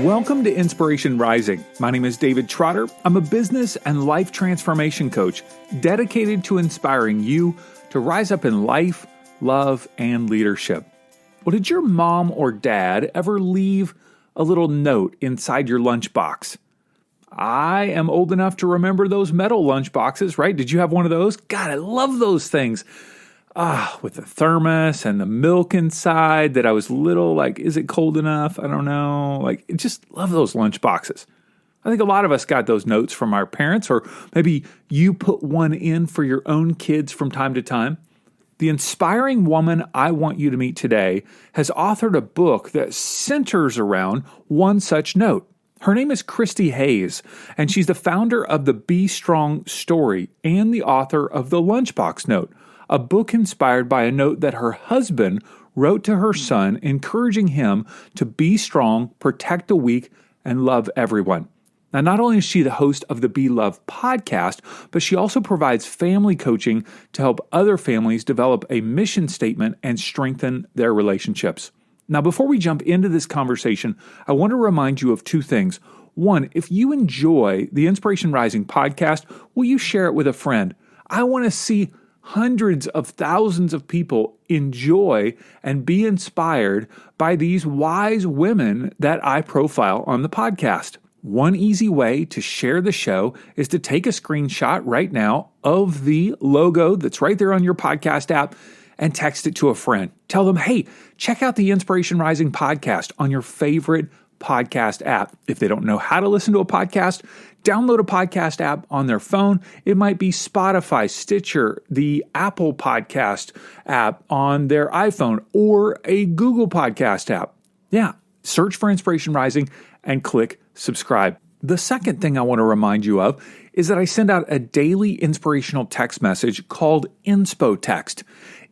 Welcome to Inspiration Rising. My name is David Trotter. I'm a business and life transformation coach dedicated to inspiring you to rise up in life, love, and leadership. Well, did your mom or dad ever leave a little note inside your lunchbox? I am old enough to remember those metal lunchboxes, right? Did you have one of those? God, I love those things. With the thermos and the milk inside that I was little, like, is it cold enough? I don't know. Like, just love those lunch boxes. I think a lot of us got those notes from our parents, or maybe you put one in for your own kids from time to time. The inspiring woman I want you to meet today has authored a book that centers around one such note. Her name is Christy Hayes, and she's the founder of the Be Strong story and the author of the Lunchbox Note, a book inspired by a note that her husband wrote to her son, encouraging him to be strong, protect the weak, and love everyone. Now, not only is she the host of the Be Loved podcast, but she also provides family coaching to help other families develop a mission statement and strengthen their relationships. Now, before we jump into this conversation, I want to remind you of two things. One, if you enjoy the Inspiration Rising podcast, will you share it with a friend? I want to see hundreds of thousands of people enjoy and be inspired by these wise women that I profile on the podcast. One easy way to share the show is to take a screenshot right now of the logo that's right there on your podcast app and text it to a friend. Tell them, hey, check out the Inspiration Rising podcast on your favorite podcast app. If they don't know how to listen to a podcast, download a podcast app on their phone. It might be Spotify, Stitcher, the Apple Podcast app on their iPhone, or a Google Podcast app. Yeah, search for Inspiration Rising and click subscribe. The second thing I want to remind you of is that I send out a daily inspirational text message called INSPOTEXT.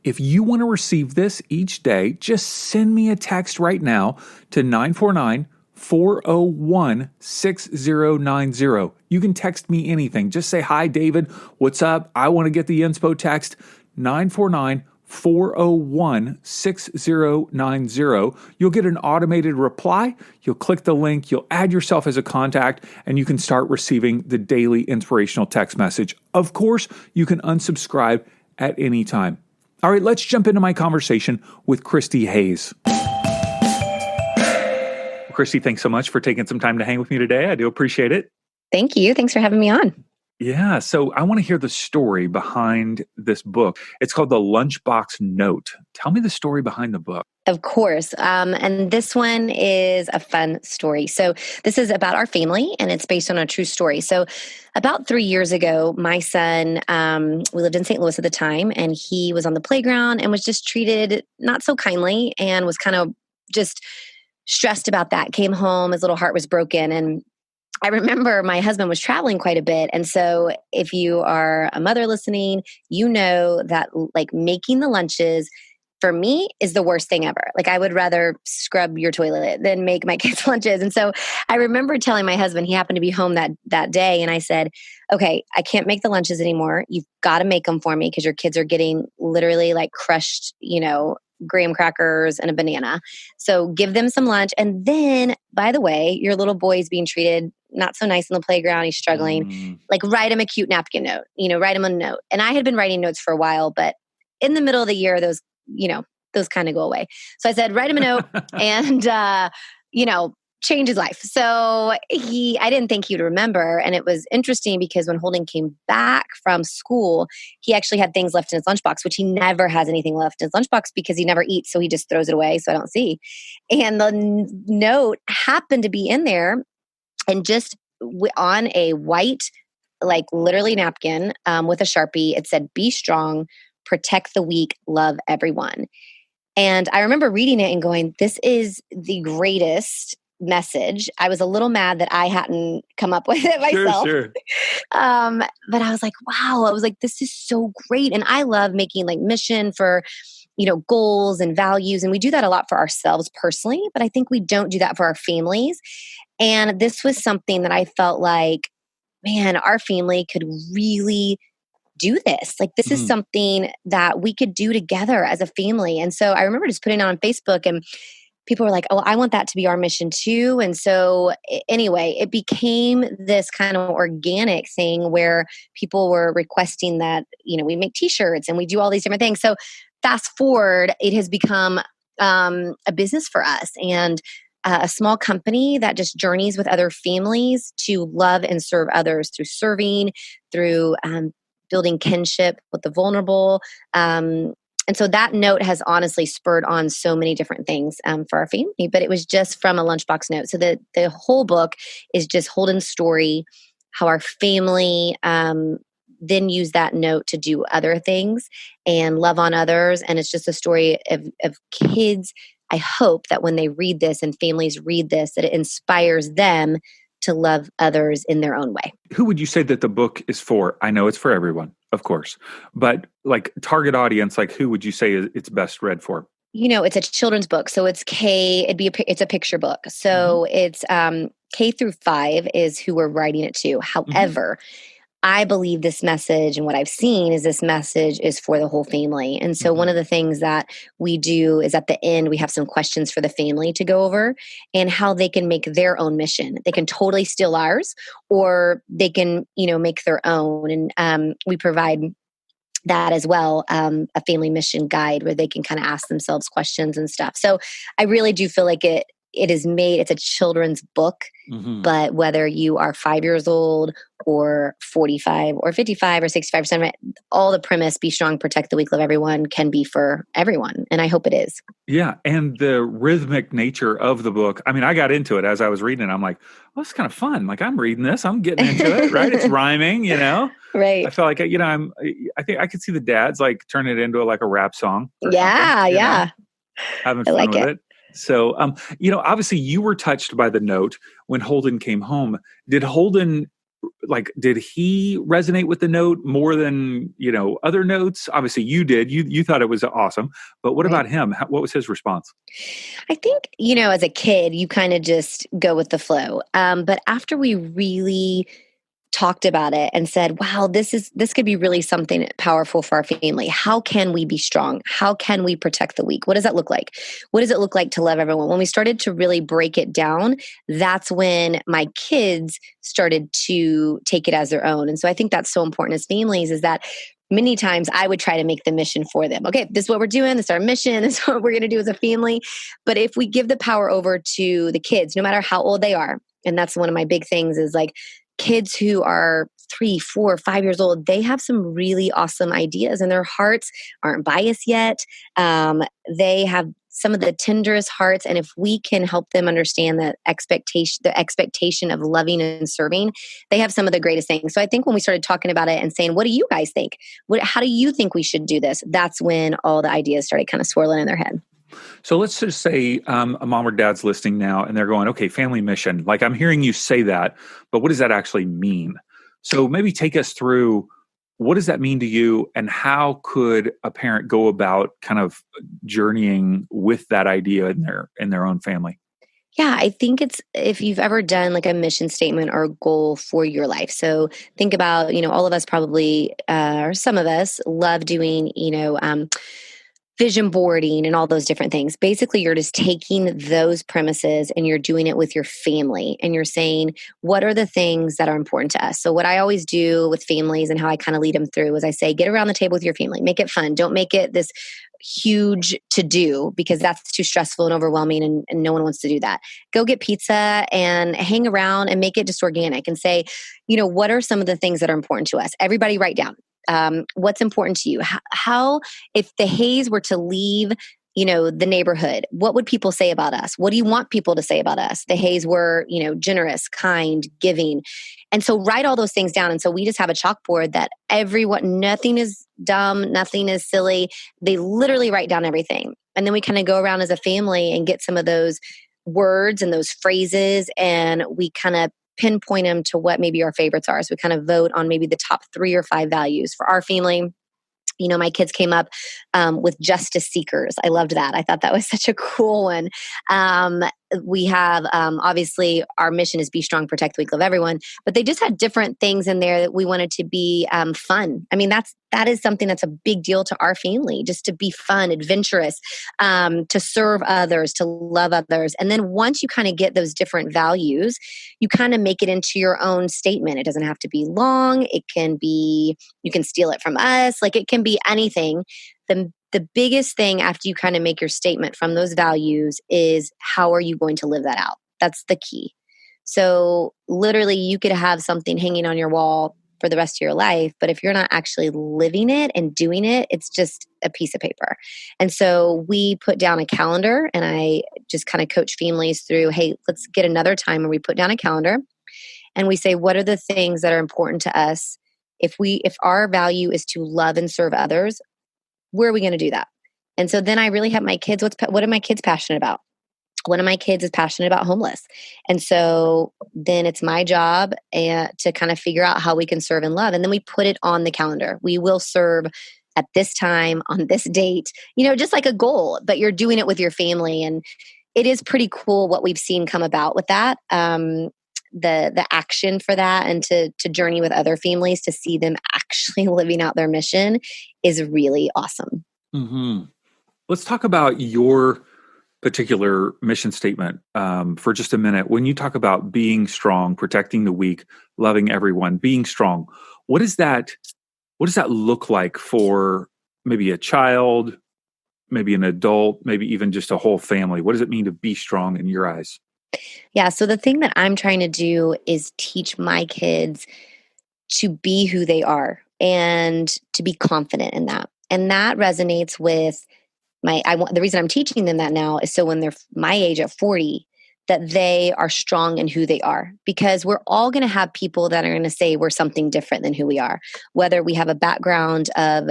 If you want to receive this each day, just send me a text right now to 949-401-6090. You can text me anything. Just say, hi, David, what's up? I want to get the inspo text, 949-401-6090. You'll get an automated reply. You'll click the link. You'll add yourself as a contact, and you can start receiving the daily inspirational text message. Of course, you can unsubscribe at any time. All right, let's jump into my conversation with Christy Hayes. Christy, thanks so much for taking some time to hang with me today. I do appreciate it. Thank you. Thanks for having me on. Yeah, so I want to hear the story behind this book. It's called The Lunchbox Note. Tell me the story behind the book. Of course. And this one is a fun story. So this is about our family, and it's based on a true story. So about 3 years ago, my son, we lived in St. Louis at the time, and he was on the playground and was just treated not so kindly and was kind of just stressed about that. Came home, his little heart was broken. And I remember my husband was traveling quite a bit. And so if you are a mother listening, you know that like making the lunches for me is the worst thing ever. Like I would rather scrub your toilet than make my kids lunches. And so I remember telling my husband, he happened to be home that day. And I said, okay, I can't make the lunches anymore. You've got to make them for me because your kids are getting literally like crushed, graham crackers and a banana. So give them some lunch. And then, by the way, your little boy's being treated not so nice on the playground. He's struggling. Like write him a cute napkin note, write him a note. And I had been writing notes for a while, but in the middle of the year, those kind of go away. So I said, write him a note and, change his life. So I didn't think he would remember. And it was interesting because when Holden came back from school, he actually had things left in his lunchbox, which he never has anything left in his lunchbox because he never eats. So he just throws it away. So I don't see. And the note happened to be in there and just on a white, like literally napkin with a Sharpie, it said, be strong, protect the weak, love everyone. And I remember reading it and going, this is the greatest message. I was a little mad that I hadn't come up with it myself. Sure. But I was like, wow, I was like, this is so great. And I love making like mission for, goals and values. And we do that a lot for ourselves personally, but I think we don't do that for our families. And this was something that I felt like, man, our family could really do this. Like this is something that we could do together as a family. And so I remember just putting it on Facebook and people were like, oh, I want that to be our mission too. And so anyway, it became this kind of organic thing where people were requesting that, we make t-shirts and we do all these different things. So fast forward, it has become a business for us and a small company that just journeys with other families to love and serve others through serving, through building kinship with the vulnerable. And so that note has honestly spurred on so many different things for our family, but it was just from a Lunchbox Note. So the whole book is just Holden's story, how our family then use that note to do other things and love on others. And it's just a story of kids. I hope that when they read this and families read this, that it inspires them to love others in their own way. Who would you say that the book is for? I know it's for everyone, of course, but like target audience, like who would you say it's best read for? It's a children's book. So it's it's a picture book. So it's K through 5 is who we're writing it to. However, I believe this message and what I've seen is this message is for the whole family. And so one of the things that we do is at the end, we have some questions for the family to go over and how they can make their own mission. They can totally steal ours or they can, make their own. And we provide that as well, a family mission guide where they can kind of ask themselves questions and stuff. So I really do feel like it's a children's book, but whether you are 5 years old or 45 or 55 or 65 or 70, all the premise, be strong, protect the weak, love everyone, can be for everyone. And I hope it is. Yeah. And the rhythmic nature of the book. I mean, I got into it as I was reading it. I'm like, well, it's kind of fun. Like I'm reading this, I'm getting into it, right? It's rhyming, Right. I feel like, I think I could see the dads like turn it into like a rap song. Yeah. Having fun with it. So, obviously you were touched by the note when Holden came home. Did he resonate with the note more than, other notes? Obviously you did. You thought it was awesome. But what about him? What was his response? I think, as a kid, you kind of just go with the flow. But after we really talked about it and said, wow, this could be really something powerful for our family. How can we be strong? How can we protect the weak? What does that look like? What does it look like to love everyone? When we started to really break it down, that's when my kids started to take it as their own. And so I think that's so important as families is that many times I would try to make the mission for them. Okay, this is what we're doing. This is our mission. This is what we're going to do as a family. But if we give the power over to the kids, no matter how old they are, and that's one of my big things is like, kids who are 3, 4, 5 years old, they have some really awesome ideas and their hearts aren't biased yet. They have some of the tenderest hearts. And if we can help them understand the expectation of loving and serving, they have some of the greatest things. So I think when we started talking about it and saying, what do you guys think? How do you think we should do this? That's when all the ideas started kind of swirling in their head. So let's just say a mom or dad's listening now and they're going, okay, family mission. Like I'm hearing you say that, but what does that actually mean? So maybe take us through what does that mean to you and how could a parent go about kind of journeying with that idea in their own family? Yeah, I think it's if you've ever done like a mission statement or a goal for your life. So think about, all of us probably, or some of us love doing, vision boarding and all those different things. Basically, you're just taking those premises and you're doing it with your family and you're saying, what are the things that are important to us? So what I always do with families and how I kind of lead them through is I say, get around the table with your family, make it fun. Don't make it this huge to do because that's too stressful and overwhelming and no one wants to do that. Go get pizza and hang around and make it just organic and say, what are some of the things that are important to us? Everybody write down. What's important to you? How, if the Hayes were to leave, the neighborhood, what would people say about us? What do you want people to say about us? The Hayes were, generous, kind, giving. And so write all those things down. And so we just have a chalkboard that nothing is dumb, nothing is silly. They literally write down everything. And then we kind of go around as a family and get some of those words and those phrases and we kind of pinpoint them to what maybe our favorites are. So we kind of vote on maybe the top 3 or 5 values for our family. My kids came up with justice seekers. I loved that. I thought that was such a cool one. we have, obviously our mission is be strong, protect the weak, love everyone, but they just had different things in there that we wanted to be fun. I mean, that is something that's a big deal to our family, just to be fun, adventurous, to serve others, to love others. And then once you kind of get those different values, you kind of make it into your own statement. It doesn't have to be long. It can be, you can steal it from us. Like, it can be anything. The biggest thing after you kind of make your statement from those values is, how are you going to live that out? That's the key. So literally you could have something hanging on your wall for the rest of your life, but if you're not actually living it and doing it, it's just a piece of paper. And so we put down a calendar, and I just kind of coach families through, hey, let's get another time where we put down a calendar and we say, what are the things that are important to us? If our value is to love and serve others, where are we going to do that? And so then I really have my kids, what are my kids passionate about? One of my kids is passionate about homeless. And so then it's my job to kind of figure out how we can serve and love. And then we put it on the calendar. We will serve at this time on this date, just like a goal, but you're doing it with your family. And it is pretty cool what we've seen come about with that. The action for that, and to journey with other families to see them actually living out their mission is really awesome. Mm-hmm. Let's talk about your particular mission statement for just a minute. When you talk about being strong, protecting the weak, loving everyone, being strong, what does that look like for maybe a child, maybe an adult, maybe even just a whole family? What does it mean to be strong in your eyes? Yeah. So the thing that I'm trying to do is teach my kids to be who they are and to be confident in that. And that resonates with the reason I'm teaching them that now is so when they're my age at 40, that they are strong in who they are, because we're all going to have people that are going to say we're something different than who we are, whether we have a background of,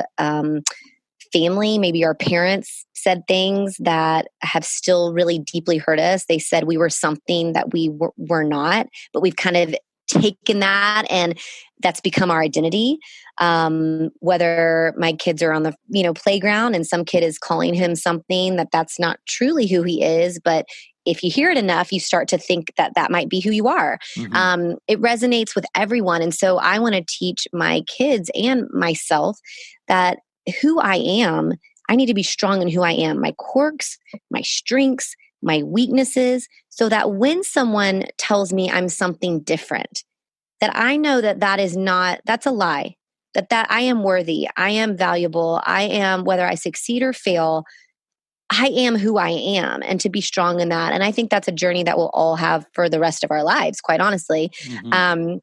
family, maybe our parents said things that have still really deeply hurt us. They said we were something that we were not, but we've kind of taken that and that's become our identity. Whether my kids are on the playground and some kid is calling him something that's not truly who he is, but if you hear it enough, you start to think that might be who you are. Mm-hmm. It resonates with everyone. And so I want to teach my kids and myself that who I am, I need to be strong in who I am, my quirks, my strengths, my weaknesses, so that when someone tells me I'm something different, that I know that's a lie, that I am worthy, I am valuable, I am, whether I succeed or fail, I am who I am, and to be strong in that. And I think that's a journey that we'll all have for the rest of our lives, quite honestly. Mm-hmm.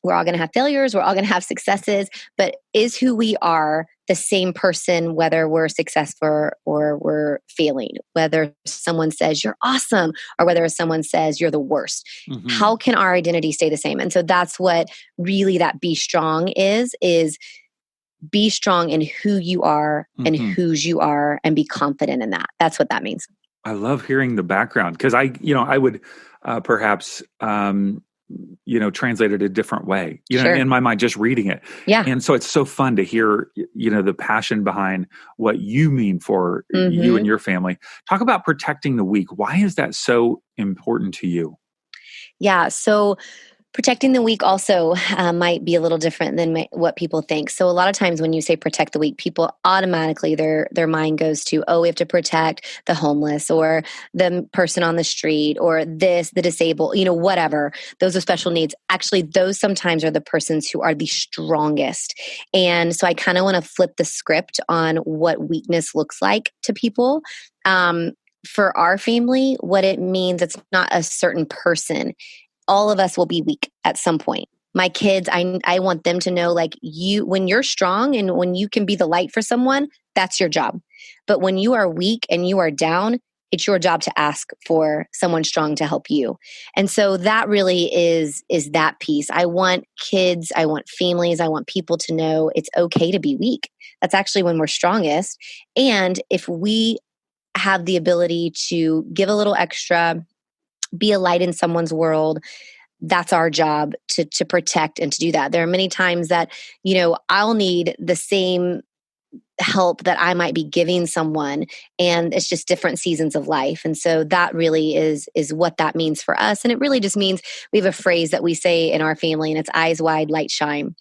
We're all going to have failures. We're all going to have successes, but is who we are the same person, whether we're successful or we're failing, whether someone says you're awesome or whether someone says you're the worst? Mm-hmm. How can our identity stay the same? And so that's what really that be strong is be strong in who you are and mm-hmm. whose you are, and be confident in that. That's what that means. I love hearing the background, because I would perhaps, translate it a different way, sure. in my mind, just reading it. Yeah. And so it's so fun to hear, the passion behind what you mean for mm-hmm. you and your family. Talk about protecting the weak. Why is that so important to you? Yeah. So protecting the weak also might be a little different than what people think. So a lot of times when you say protect the weak, people automatically, their mind goes to, we have to protect the homeless or the person on the street or the disabled, whatever. Those with special needs. Actually, those sometimes are the persons who are the strongest. And so I kind of want to flip the script on what weakness looks like to people. For our family, what it means, it's not a certain person. All of us will be weak at some point. My kids, I want them to know, like, when you're strong and when you can be the light for someone, that's your job. But when you are weak and you are down, it's your job to ask for someone strong to help you. And so that really is that piece. I want kids, I want families, I want people to know it's okay to be weak. That's actually when we're strongest. And if we have the ability to give a little extra, be a light in someone's world, that's our job to protect and to do that. There are many times that, I'll need the same help that I might be giving someone, and it's just different seasons of life. And so that really is what that means for us. And it really just means we have a phrase that we say in our family, and it's eyes wide, light shine.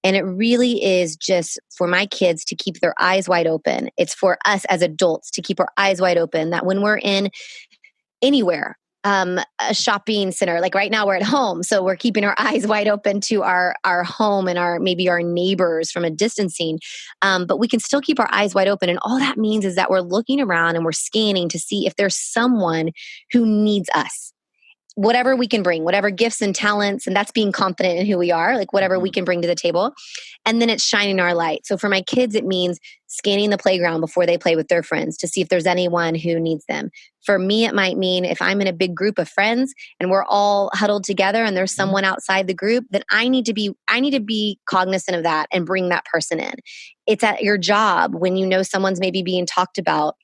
And it really is just for my kids to keep their eyes wide open. It's for us as adults to keep our eyes wide open, that when we're in anywhere, a shopping center, like right now we're at home, so we're keeping our eyes wide open to our home and maybe our neighbors from a distancing, but we can still keep our eyes wide open. And all that means is that we're looking around and we're scanning to see if there's someone who needs us. Whatever we can bring, whatever gifts and talents, and that's being confident in who we are, like whatever we can bring to the table. And then it's shining our light. So for my kids, it means scanning the playground before they play with their friends to see if there's anyone who needs them. For me, it might mean if I'm in a big group of friends and we're all huddled together and there's someone outside the group, then I need to be cognizant of that and bring that person in. It's at your job when you know someone's maybe being talked about,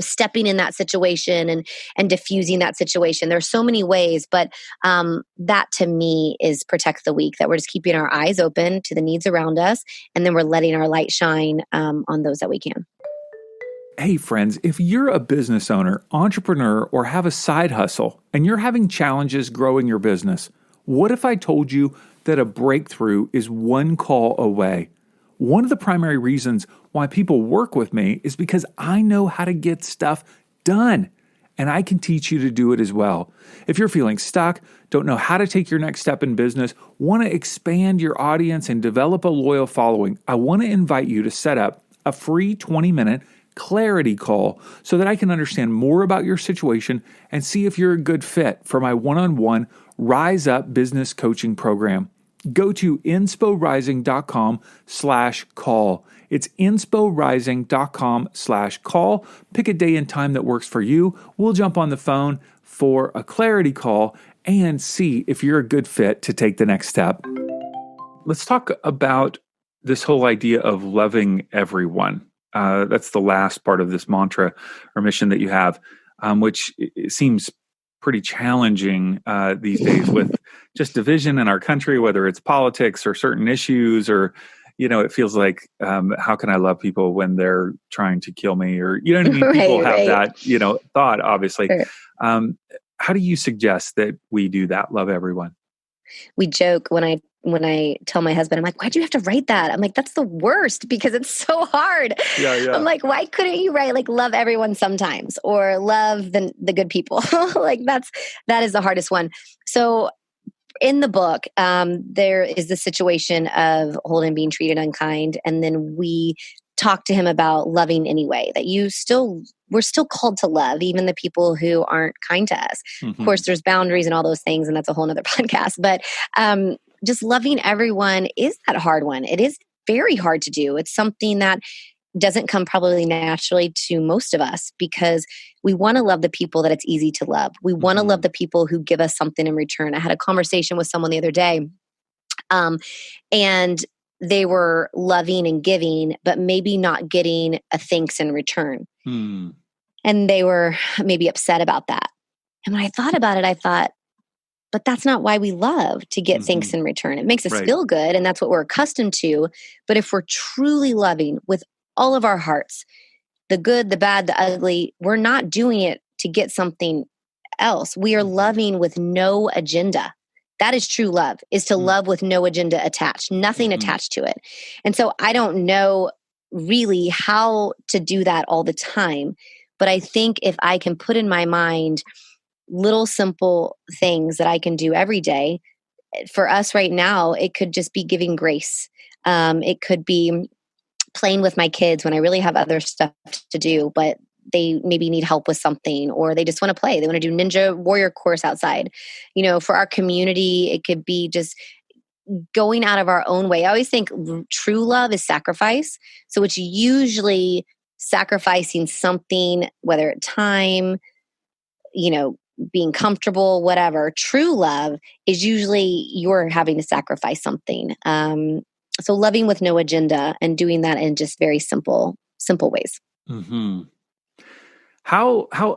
stepping in that situation and diffusing that situation. There's so many ways, but that to me is protect the weak, that we're just keeping our eyes open to the needs around us, and then we're letting our light shine on those that we can. Hey friends, if you're a business owner, entrepreneur, or have a side hustle, and you're having challenges growing your business, what if I told you that a breakthrough is one call away? One of the primary reasons why people work with me is because I know how to get stuff done, and I can teach you to do it as well. If you're feeling stuck, don't know how to take your next step in business, want to expand your audience and develop a loyal following, I want to invite you to set up a free 20-minute clarity call so that I can understand more about your situation and see if you're a good fit for my one-on-one Rise Up Business Coaching Program. Go to insporising.com/call. It's insporising.com/call. Pick a day and time that works for you. We'll jump on the phone for a clarity call and see if you're a good fit to take the next step. Let's talk about this whole idea of loving everyone. That's the last part of this mantra or mission that you have, which seems pretty challenging these days with just division in our country, whether it's politics or certain issues, or, it feels like, how can I love people when they're trying to kill me? Or, you know what I mean? People have that, thought, obviously. Sure. How do you suggest that we do that? Love everyone. We joke when I tell my husband, I'm like, why'd you have to write that? I'm like, that's the worst because it's so hard. Yeah. I'm like, why couldn't you write like love everyone sometimes, or love the good people? Like that is the hardest one. So in the book, there is the situation of Holden being treated unkind. And then we talk to him about loving anyway, that we're still called to love even the people who aren't kind to us. Mm-hmm. Of course, there's boundaries and all those things, and that's a whole nother podcast. But just loving everyone is that hard one. It is very hard to do. It's something that doesn't come probably naturally to most of us because we want to love the people that it's easy to love. We want to love the people who give us something in return. I had a conversation with someone the other day, and they were loving and giving, but maybe not getting a thanks in return. And they were maybe upset about that. And when I thought about it, I thought, but that's not why we love, to get thanks in return. It makes us feel good, and that's what we're accustomed to. But if we're truly loving with all of our hearts, the good, the bad, the ugly, we're not doing it to get something else. We are loving with no agenda. That is true love, is to love with no agenda attached, nothing attached to it. And so I don't know really how to do that all the time, but I think if I can put in my mind little simple things that I can do every day, for us right now, it could just be giving grace. It could be playing with my kids when I really have other stuff to do, but they maybe need help with something, or they just want to play. They want to do Ninja Warrior course outside. For our community, it could be just going out of our own way. I always think true love is sacrifice. So it's usually sacrificing something, whether it's time, being comfortable, whatever. True love is usually you're having to sacrifice something. So loving with no agenda and doing that in just very simple ways. Mm-hmm.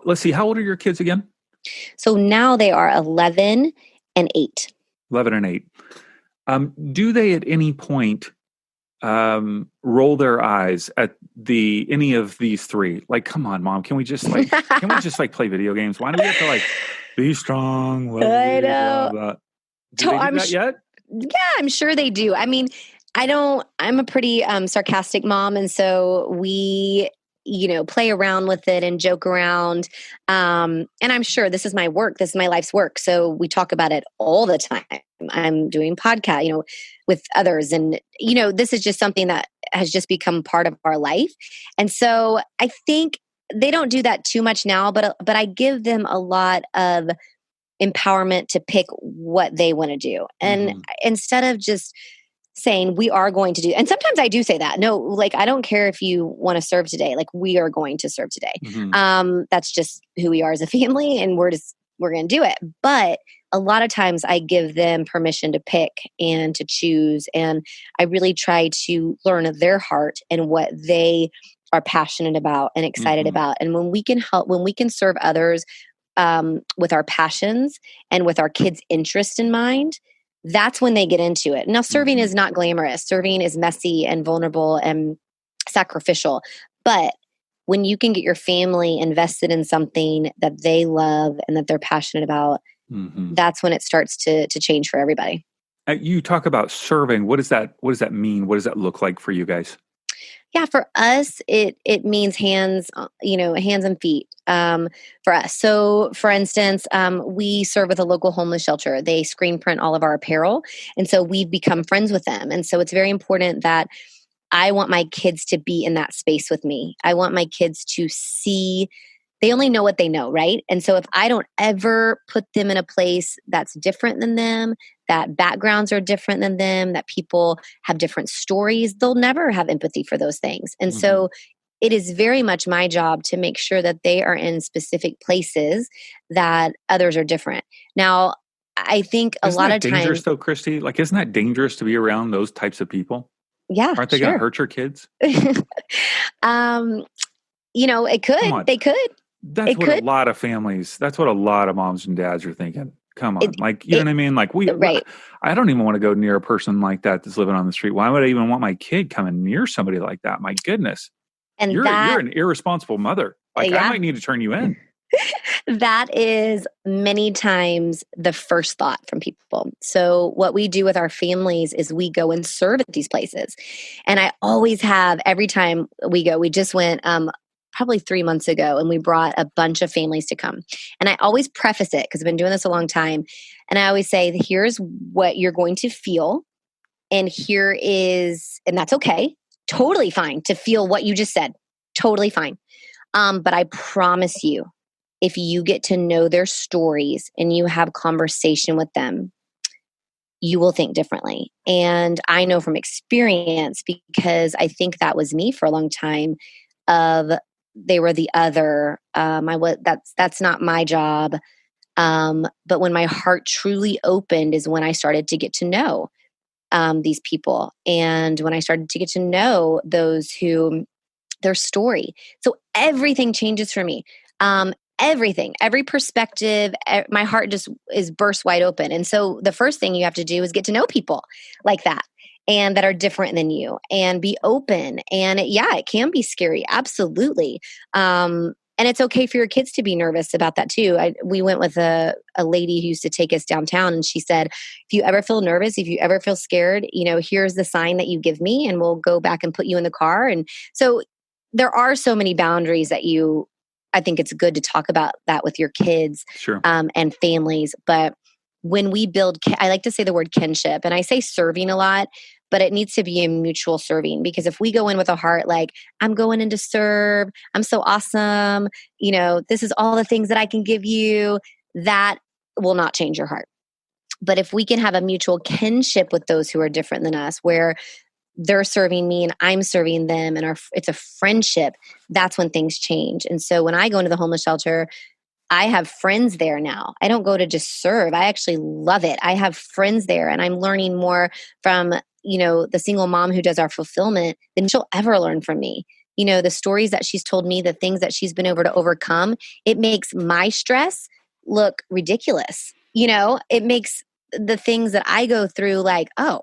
Let's see, how old are your kids again? So now they are 11 and 8. 11 and 8. Do they at any point roll their eyes at any of these three. Like, come on, mom, can we just like play video games? Why do we have to like be strong? I know. Blah, blah. Do they do that yet? Yeah, I'm sure they do. I mean, I'm a pretty sarcastic mom. And so we, play around with it and joke around. And I'm sure this is my work. This is my life's work. So we talk about it all the time. I'm doing podcast, with others. And, this is just something that has just become part of our life. And so I think they don't do that too much now, but I give them a lot of empowerment to pick what they want to do. And instead of just saying we are going to do, and sometimes I do say that, no, like, I don't care if you want to serve today, like we are going to serve today. That's just who we are as a family, and we're going to do it. But a lot of times I give them permission to pick and to choose. And I really try to learn their heart and what they are passionate about and excited about. And when we can serve others with our passions and with our kids' interest in mind, that's when they get into it. Now, serving is not glamorous. Serving is messy and vulnerable and sacrificial. But when you can get your family invested in something that they love and that they're passionate about, that's when it starts to change for everybody. You talk about serving. What does that mean? What does that look like for you guys? Yeah, for us, it means hands, hands and feet for us. So, for instance, we serve with a local homeless shelter. They screen print all of our apparel. And so we've become friends with them. And so it's very important that I want my kids to be in that space with me. I want my kids to see, they only know what they know, right? And so if I don't ever put them in a place that's different than them, that backgrounds are different than them, that people have different stories, they'll never have empathy for those things. And so it is very much my job to make sure that they are in specific places that others are different. Now, I think a lot of times... Isn't that dangerous though, Christy? Like, isn't that dangerous to be around those types of people? Yeah, aren't they going to hurt your kids? It could. They could. That's what a lot of families, that's what a lot of moms and dads are thinking. Come on. You know what I mean? Like I don't even want to go near a person like that that's living on the street. Why would I even want my kid coming near somebody like that? My goodness. And you're an irresponsible mother. I might need to turn you in. That is many times the first thought from people. So what we do with our families is we go and serve at these places. And I always have, every time we go, we just went probably 3 months ago, and we brought a bunch of families to come. And I always preface it, because I've been doing this a long time. And I always say, here's what you're going to feel. And and that's okay. Totally fine to feel what you just said. Totally fine. But I promise you, if you get to know their stories and you have conversation with them, you will think differently. And I know from experience, because I think that was me for a long time, they were the other. That's not my job. But when my heart truly opened is when I started to get to know these people. And when I started to get to know their story. So everything changes for me. Everything, every perspective, my heart just is burst wide open. And so the first thing you have to do is get to know people like that, and that are different than you, and be open. And it can be scary. Absolutely. And it's okay for your kids to be nervous about that too. We went with a lady who used to take us downtown, and she said, if you ever feel nervous, if you ever feel scared, here's the sign that you give me, and we'll go back and put you in the car. And so there are so many boundaries that I think it's good to talk about that with your kids. Sure. And families. But when we build, I like to say the word kinship, and I say serving a lot, but it needs to be a mutual serving. Because if we go in with a heart like, I'm going in to serve, I'm so awesome, this is all the things that I can give you, that will not change your heart. But if we can have a mutual kinship with those who are different than us, where they're serving me and I'm serving them, and it's a friendship, that's when things change. And so when I go into the homeless shelter, I have friends there now. I don't go to just serve. I actually love it. I have friends there, and I'm learning more from, the single mom who does our fulfillment than she'll ever learn from me. The stories that she's told me, the things that she's been able to overcome, it makes my stress look ridiculous. It makes the things that I go through like, oh,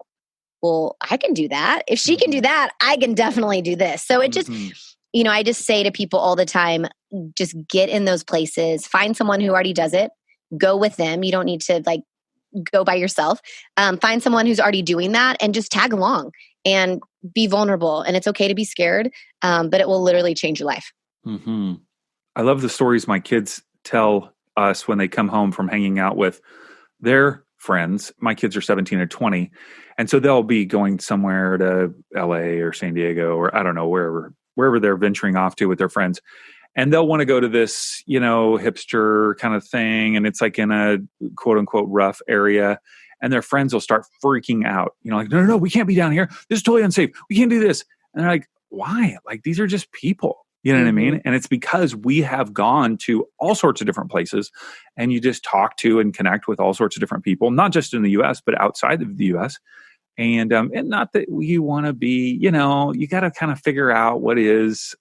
well, I can do that. If she can do that, I can definitely do this. So it just, I just say to people all the time, just get in those places, find someone who already does it, go with them. You don't need to like go by yourself. Find someone who's already doing that and just tag along and be vulnerable. And it's okay to be scared, but it will literally change your life. I love the stories my kids tell us when they come home from hanging out with their friends. My kids are 17 and 20. And so they'll be going somewhere to LA or San Diego or I don't know, wherever they're venturing off to with their friends. And they'll want to go to this, hipster kind of thing. And it's like in a quote unquote rough area. And their friends will start freaking out, like, no, we can't be down here. This is totally unsafe. We can't do this. And they're like, why? Like, these are just people. You know what I mean? And it's because we have gone to all sorts of different places and you just talk to and connect with all sorts of different people, not just in the US, but outside of the US. And not that you want to be, you got to kind of figure out what is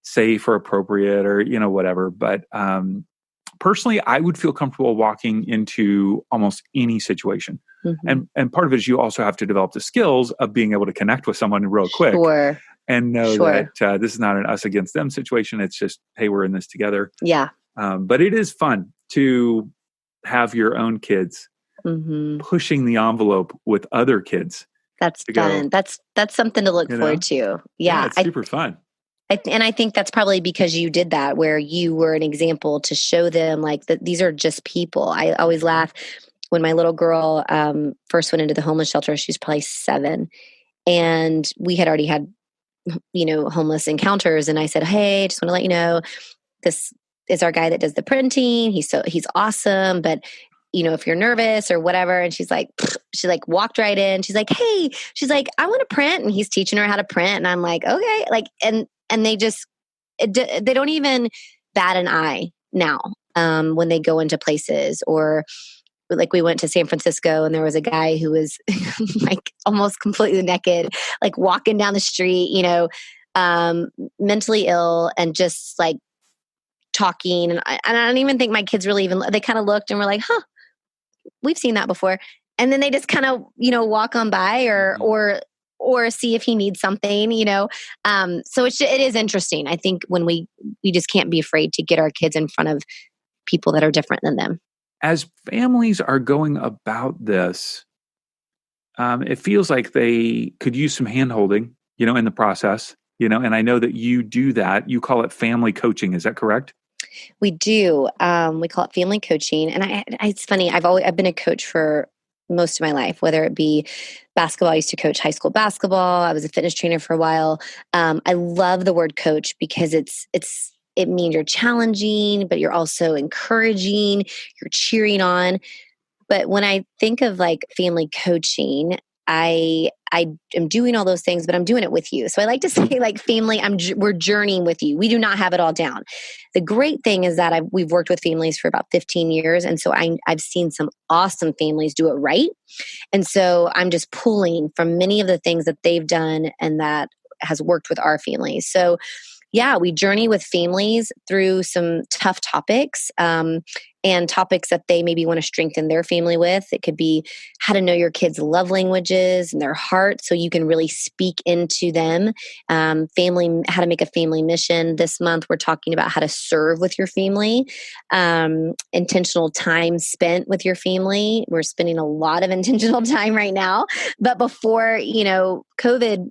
safe or appropriate or, whatever. But personally, I would feel comfortable walking into almost any situation. And part of it is you also have to develop the skills of being able to connect with someone real quick. And know that this is not an us against them situation. It's just, hey, we're in this together. Yeah. But it is fun to have your own kids pushing the envelope with other kids. That's fun. That's something to look forward to. Yeah. It's super fun. And I think that's probably because you did that, where you were an example to show them like that these are just people. I always laugh when my little girl first went into the homeless shelter. She was probably 7. And we had already had homeless encounters. And I said, hey, just want to let you know, this is our guy that does the printing. He's awesome. But, if you're nervous or whatever. And she walked right in. She's like, hey, I want to print. And he's teaching her how to print. And I'm like, okay. Like, and they just, they don't even bat an eye now when they go into places. Or like we went to San Francisco and there was a guy who was like almost completely naked, like walking down the street, mentally ill and just like talking. And I don't even think my kids really they kind of looked and were like, we've seen that before. And then they just kind of, walk on by or see if he needs something, so it is interesting. I think when we just can't be afraid to get our kids in front of people that are different than them. As families are going about this, it feels like they could use some hand-holding, in the process, and I know that you do that. You call it family coaching. Is that correct? We do. We call it family coaching. And it's funny. I've been a coach for most of my life, whether it be basketball. I used to coach high school basketball. I was a fitness trainer for a while. I love the word coach because it means you're challenging, but you're also encouraging, you're cheering on. But when I think of like family coaching, I am doing all those things, but I'm doing it with you. So I like to say like family, we're journeying with you. We do not have it all down. The great thing is that we've worked with families for about 15 years. And so I've seen some awesome families do it right. And so I'm just pulling from many of the things that they've done and that has worked with our families. So yeah, we journey with families through some tough topics and topics that they maybe want to strengthen their family with. It could be how to know your kids' love languages and their heart so you can really speak into them. How to make a family mission. This month, we're talking about how to serve with your family. Intentional time spent with your family. We're spending a lot of intentional time right now. But before, COVID,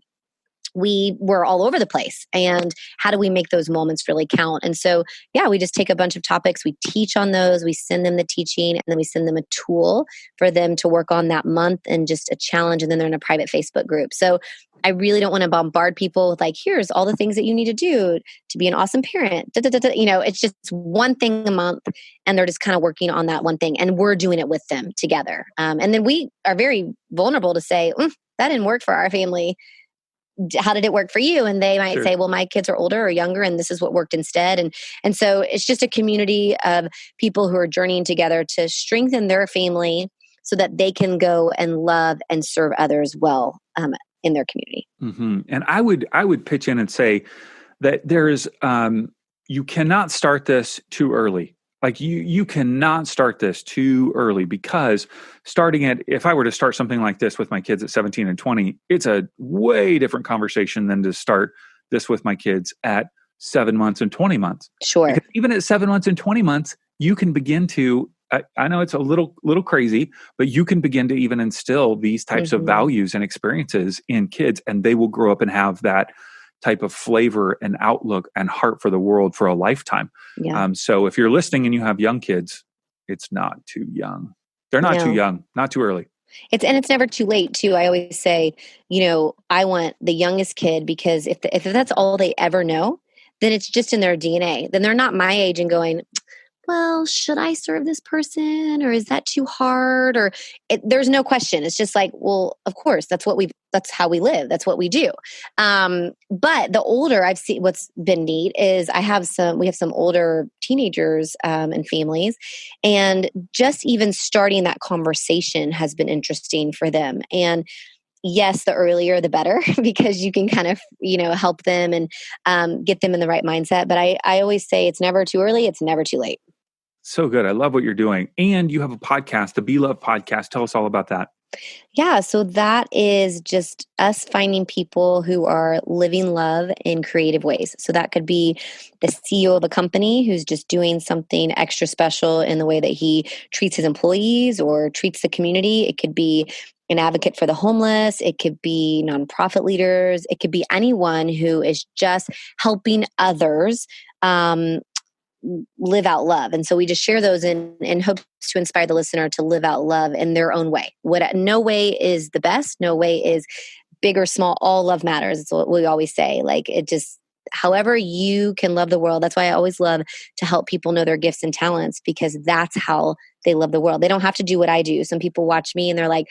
we were all over the place. And how do we make those moments really count? And so, yeah, we just take a bunch of topics, we teach on those, we send them the teaching, and then we send them a tool for them to work on that month and just a challenge. And then they're in a private Facebook group. So I really don't want to bombard people with like, here's all the things that you need to do to be an awesome parent. It's just one thing a month and they're just kind of working on that one thing. And we're doing it with them together. And then we are very vulnerable to say, that didn't work for our family. How did it work for you? And they might say, well, my kids are older or younger and this is what worked instead. And so it's just a community of people who are journeying together to strengthen their family so that they can go and love and serve others well in their community. And I would pitch in and say that there is, you cannot start this too early. Like you cannot start this too early, because if I were to start something like this with my kids at 17 and 20, it's a way different conversation than to start this with my kids at 7 months and 20 months. Sure. Because even at 7 months and 20 months, you can begin to, I know it's a little crazy, but you can begin to even instill these types of values and experiences in kids, and they will grow up and have that type of flavor and outlook and heart for the world for a lifetime. Yeah. So if you're listening and you have young kids, it's not too young. They're not too young, not too early. It's never too late too. I always say, I want the youngest kid, because if that's all they ever know, then it's just in their DNA. Then they're not my age and going, well, should I serve this person, or is that too hard? Or there's no question. It's just like, well, of course, that's how we live. That's what we do. But the older I've seen, what's been neat is we have some older teenagers and families, and just even starting that conversation has been interesting for them. And yes, the earlier the better, because you can kind of, help them and get them in the right mindset. But I always say it's never too early. It's never too late. So good. I love what you're doing. And you have a podcast, the Be Love podcast. Tell us all about that. Yeah. So that is just us finding people who are living love in creative ways. So that could be the CEO of a company who's just doing something extra special in the way that he treats his employees or treats the community. It could be an advocate for the homeless. It could be nonprofit leaders. It could be anyone who is just helping others live out love. And so we just share those in hopes to inspire the listener to live out love in their own way. No way is the best. No way is big or small. All love matters. It's what we always say. Like, it just, however you can love the world. That's why I always love to help people know their gifts and talents, because that's how they love the world. They don't have to do what I do. Some people watch me and they're like,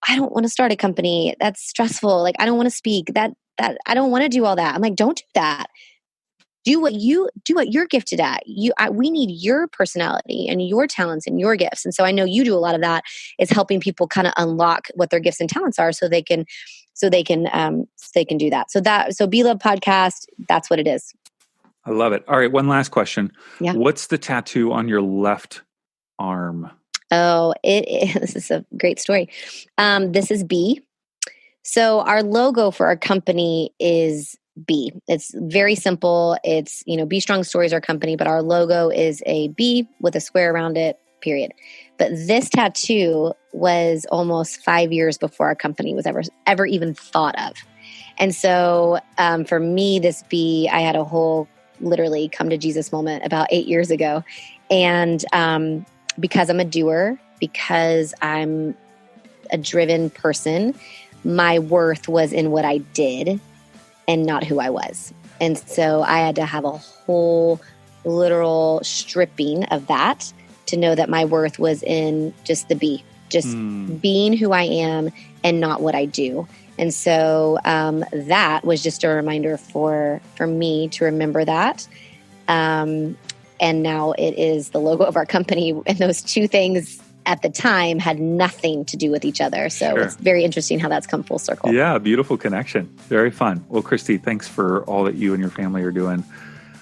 I don't want to start a company. That's stressful. Like, I don't want to speak. That I don't want to do all that. I'm like, don't do that. Do what you're gifted at. We need your personality and your talents and your gifts. And so I know you do a lot of that, is helping people kind of unlock what their gifts and talents are, so they can do that. So Be Love podcast, that's what it is. I love it. All right, one last question. Yeah. What's the tattoo on your left arm? Oh, this is a great story. This is B. So our logo for our company is B. It's very simple. It's, Be Strong Stories, our company, but our logo is a B with a square around it, period. But this tattoo was almost 5 years before our company was ever even thought of. And so for me, this B, I had a whole literally come to Jesus moment about 8 years ago. And because I'm a doer, because I'm a driven person, my worth was in what I did and not who I was. And so I had to have a whole literal stripping of that to know that my worth was in just the be, just being who I am and not what I do. And so that was just a reminder for me to remember that. And now it is the logo of our company. And those two things at the time had nothing to do with each other. So It's very interesting how that's come full circle. Yeah, beautiful connection. Very fun. Well, Christy, thanks for all that you and your family are doing.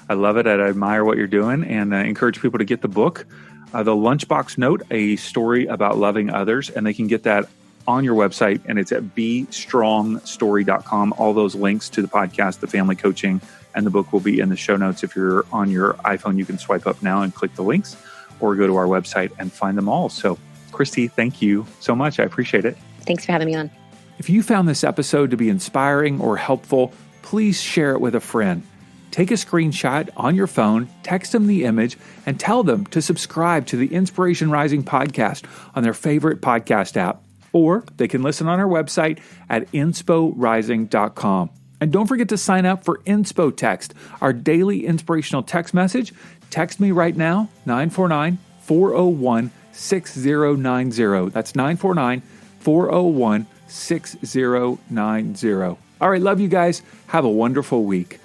I love it. I admire what you're doing, and encourage people to get the book, The Lunchbox Note, a story about loving others. And they can get that on your website, and it's at bestrongstory.com. All those links to the podcast, the family coaching, and the book will be in the show notes. If you're on your iPhone, you can swipe up now and click the links, or go to our website and find them all. So, Christy, thank you so much. I appreciate it. Thanks for having me on. If you found this episode to be inspiring or helpful, please share it with a friend. Take a screenshot on your phone, text them the image, and tell them to subscribe to the Inspiration Rising podcast on their favorite podcast app. Or they can listen on our website at INSPORising.com. And don't forget to sign up for INSPOTEXT, our daily inspirational text message. Text me right now, 949-401-6090. That's 949-401-6090. All right, love you guys. Have a wonderful week.